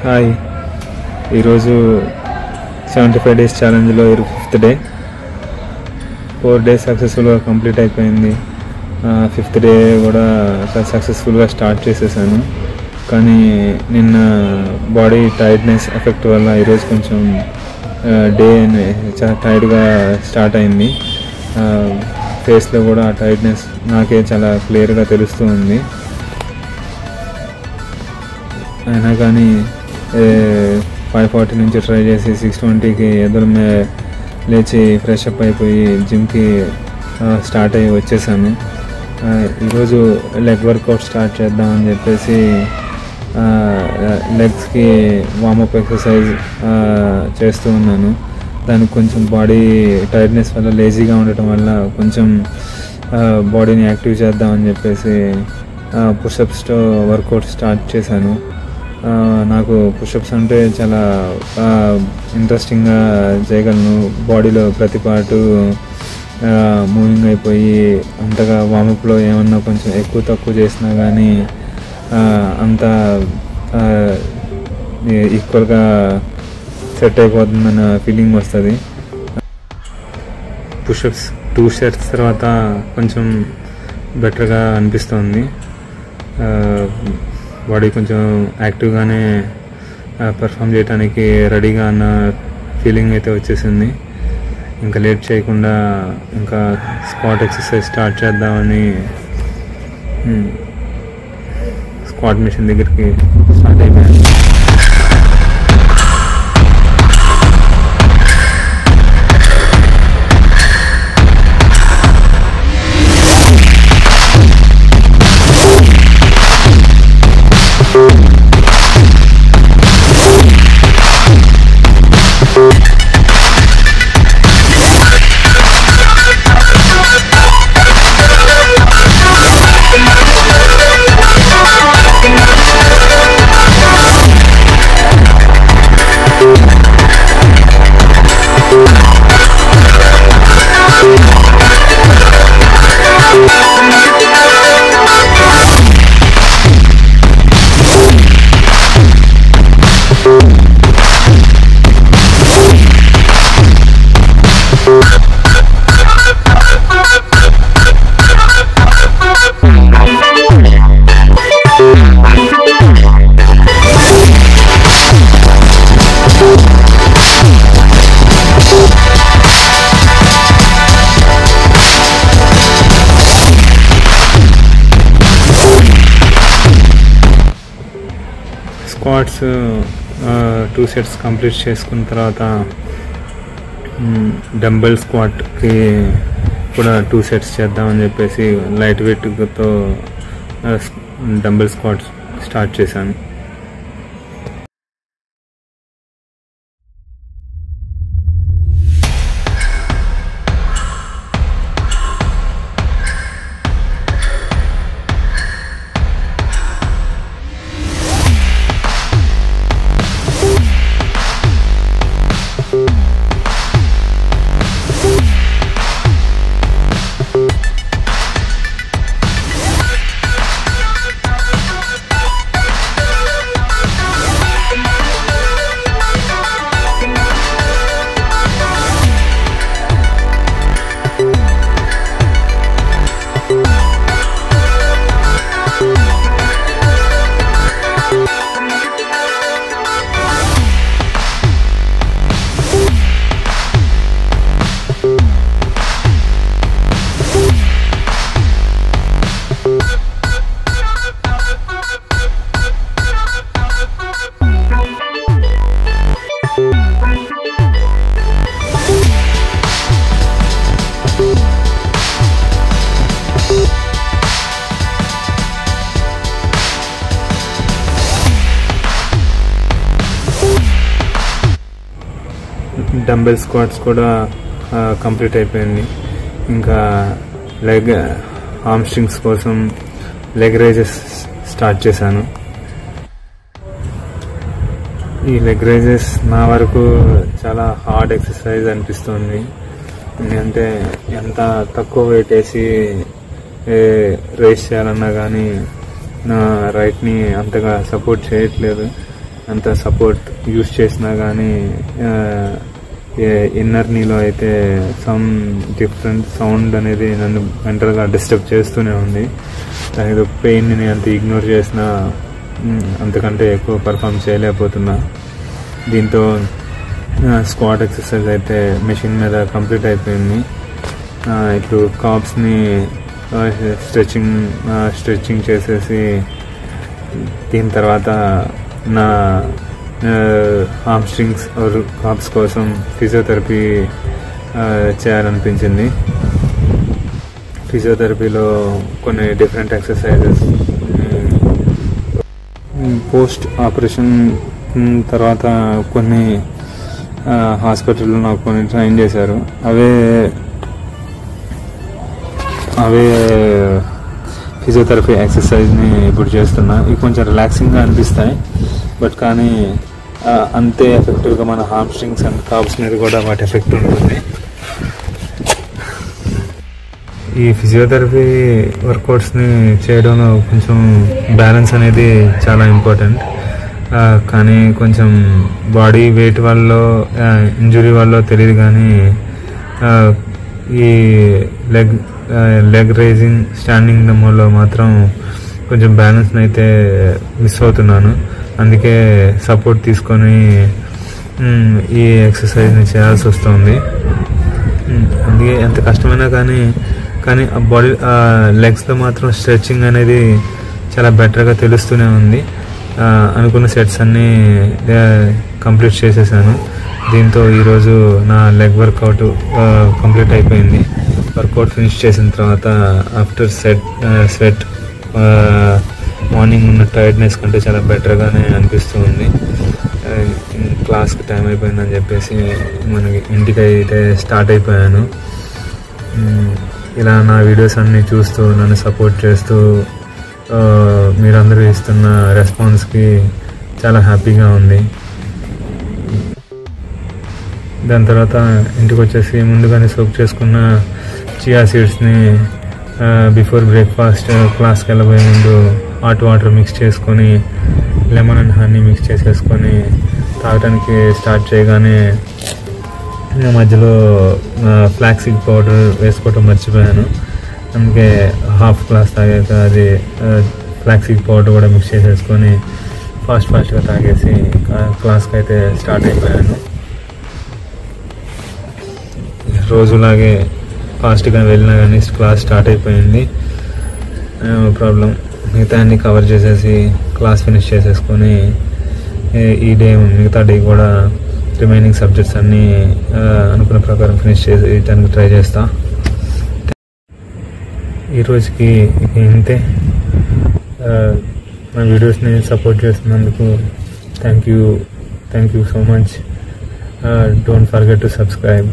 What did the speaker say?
Hi, ఈరోజు 75 days ఛాలెంజ్లో 5th day. 4 days సక్సెస్ఫుల్గా complete అయిపోయింది. 5th డే కూడా సక్సెస్ఫుల్గా స్టార్ట్ చేసేసాను. కానీ నిన్న బాడీ టైర్డ్నెస్ ఎఫెక్ట్ వల్ల ఈరోజు కొంచెం డే చాలా టైర్డ్గా స్టార్ట్ అయింది. ఫేస్లో కూడా ఆ టైర్డ్నెస్ నాకే చాలా క్లియర్గా తెలుస్తూ ఉంది. అయినా కానీ 5:40 నుంచి ట్రై చేసి 6:20కి ఎదురుమే లేచి ఫ్రెష్ అప్ అయిపోయి జిమ్కి స్టార్ట్ అయ్యి వచ్చేసాను. ఈరోజు లెగ్ వర్కౌట్ స్టార్ట్ చేద్దామని చెప్పేసి లెగ్స్కి వార్మప్ ఎక్సర్సైజ్ చేస్తూ ఉన్నాను. దానికి కొంచెం బాడీ టైర్డ్నెస్ వల్ల లేజీగా ఉండటం వల్ల కొంచెం బాడీని యాక్టివ్ చేద్దామని చెప్పేసి పుషప్స్తో వర్కౌట్ స్టార్ట్ చేశాను. నాకు పుషప్స్ అంటే చాలా ఇంట్రెస్టింగ్గా చేయగలను. బాడీలో ప్రతి పార్టు మూవింగ్ అయిపోయి అంతగా వార్మప్లో ఏమన్నా కొంచెం ఎక్కువ తక్కువ చేసినా కానీ అంత ఈక్వల్గా సెట్ అయిపోతుందన్న ఫీలింగ్ వస్తుంది. పుషప్స్ 2 సెట్స్ తర్వాత కొంచెం బెటర్గా అనిపిస్తుంది. బాడీ కొంచెం యాక్టివ్గానే పర్ఫామ్ చేయడానికి రెడీగా అన్న ఫీలింగ్ అయితే వచ్చేసింది. ఇంకా లేట్ చేయకుండా ఇంకా స్క్వాట్ ఎక్సర్సైజ్ స్టార్ట్ చేద్దామని స్క్వాట్ మిషన్ దగ్గరికి స్టార్ట్ అయిపోయాను. స్క్వాట్స్ 2 సెట్స్ కంప్లీట్ చేసుకున్న తర్వాత డంబెల్ స్క్వాట్కి కూడా 2 సెట్స్ చేద్దామని చెప్పేసి లైట్ వెయిట్తో డంబెల్ స్క్వాట్ స్టార్ట్ చేశాను. డంబెల్ స్క్వాట్స్ కూడా కంప్లీట్ అయిపోయింది. ఇంకా లెగ్ ఆర్మ్ స్ట్రింగ్స్ కోసం లెగ్ రైజెస్ స్టార్ట్ చేశాను. ఈ లెగ్ రైజెస్ నా వరకు చాలా హార్డ్ ఎక్సర్సైజ్ అనిపిస్తుంది. ఎందుకంటే ఎంత తక్కువ వెయిట్ వేసి రేస్ చేయాలన్నా కానీ నా రైట్ని అంతగా సపోర్ట్ చేయట్లేదు. అంత సపోర్ట్ యూస్ చేసినా కానీ ఇన్నర్ నీలో అయితే సమ్ డిఫరెంట్ సౌండ్ అనేది నన్ను మెంటల్గా డిస్టర్బ్ చేస్తూనే ఉంది. ఏదో పెయిన్ని అంత ఇగ్నోర్ చేసినా అంతకంటే ఎక్కువ పర్ఫామ్ చేయలేకపోతున్నా. దీంతో స్క్వాట్ ఎక్సర్సైజ్ అయితే మెషిన్ మీద కంప్లీట్ అయిపోయింది. ఇప్పుడు కాప్స్ని స్ట్రెచ్చింగ్ చేసేసి దీని తర్వాత నా హామ్స్ట్రింగ్స్ కాప్స్ కోసం ఫిజియోథెరపీ చేయాలనిపించింది. ఫిజియోథెరపీలో కొన్ని డిఫరెంట్ ఎక్సర్సైజెస్ పోస్ట్ ఆపరేషన్ తర్వాత కొన్ని హాస్పిటల్లో నాకు కొన్ని ట్రైన్ చేశారు. అవే ఫిజియోథెరపీ ఎక్సర్సైజ్ని ఇప్పుడు చేస్తున్నా. ఇవి కొంచెం రిలాక్సింగ్గా అనిపిస్తాయి, బట్ కానీ అంతే ఎఫెక్టివ్గా మన హామ్స్ట్రింగ్స్ అండ్ కాప్స్ మీద కూడా వాటి ఎఫెక్ట్ ఉంటుంది. ఈ ఫిజియోథెరపీ వర్కౌట్స్ని చేయడంలో కొంచెం బ్యాలెన్స్ అనేది చాలా ఇంపార్టెంట్. కానీ కొంచెం బాడీ వెయిట్ వల్ల ఇంజురీ వల్ల తెలియదు, కానీ ఈ లెగ్ రైజింగ్ స్టాండింగ్ దమ్ములో మాత్రం కొంచెం బ్యాలెన్స్ని అయితే మిస్ అవుతున్నాను. అందుకే సపోర్ట్ తీసుకొని ఈ ఎక్సర్సైజ్ని చేయాల్సి వస్తుంది. అందుకే ఎంత కష్టమైనా కానీ ఆ బాడీ లెగ్స్లో మాత్రం స్ట్రెచ్చింగ్ అనేది చాలా బెటర్గా తెలుస్తూనే ఉంది. అనుకున్న సెట్స్ అన్నీ కంప్లీట్ చేసేసాను. దీంతో ఈరోజు నా లెగ్ వర్కౌట్ కంప్లీట్ అయిపోయింది. వర్కౌట్ ఫినిష్ చేసిన తర్వాత ఆఫ్టర్ స్వెట్ మార్నింగ్ ఉన్న టైర్డ్నెస్ కంటే చాలా బెటర్గానే అనిపిస్తూ ఉంది. క్లాస్కి టైం అయిపోయిందని చెప్పేసి మనకి ఇంటికి అయితే స్టార్ట్ అయిపోయాను. ఇలా నా వీడియోస్ అన్నీ చూస్తూ నన్ను సపోర్ట్ చేస్తూ మీరందరూ ఇస్తున్న రెస్పాన్స్కి చాలా హ్యాపీగా ఉంది. దాని తర్వాత ఇంటికి వచ్చేసి ముందుగానే సోక్ చేసుకున్న చియా సీడ్స్ని బిఫోర్ బ్రేక్ఫాస్ట్ క్లాస్కి వెళ్ళబోయే ముందు హాట్ వాటర్ మిక్స్ చేసుకొని లెమన్ అండ్ హనీ మిక్స్ చేసేసుకొని తాగడానికి స్టార్ట్ చేయగానే మధ్యలో ఫ్లాక్సీడ్ పౌడర్ వేసుకోవటం మర్చిపోయాను. అందుకే హాఫ్ గ్లాస్ తాగాక అది ఫ్లాక్సీడ్ పౌడర్ కూడా మిక్స్ చేసేసుకొని ఫాస్ట్గా తాగేసి క్లాస్కి అయితే స్టార్ట్ అయిపోయాను. రోజులాగే ఫాస్ట్గా వెళ్ళినా కానీ క్లాస్ స్టార్ట్ అయిపోయింది. ప్రాబ్లం మిగతా అన్ని కవర్ చేసేసి క్లాస్ ఫినిష్ చేసేసుకొని ఈ మిగతా డే కూడా రిమైనింగ్ సబ్జెక్ట్స్ అన్నీ అనుకున్న ప్రకారం ఫినిష్ చేయడానికి ట్రై చేస్తా. ఈరోజుకి ఇంతే. నా వీడియోస్ని సపోర్ట్ చేస్తున్నందుకు thank you so much. Don't forget to subscribe.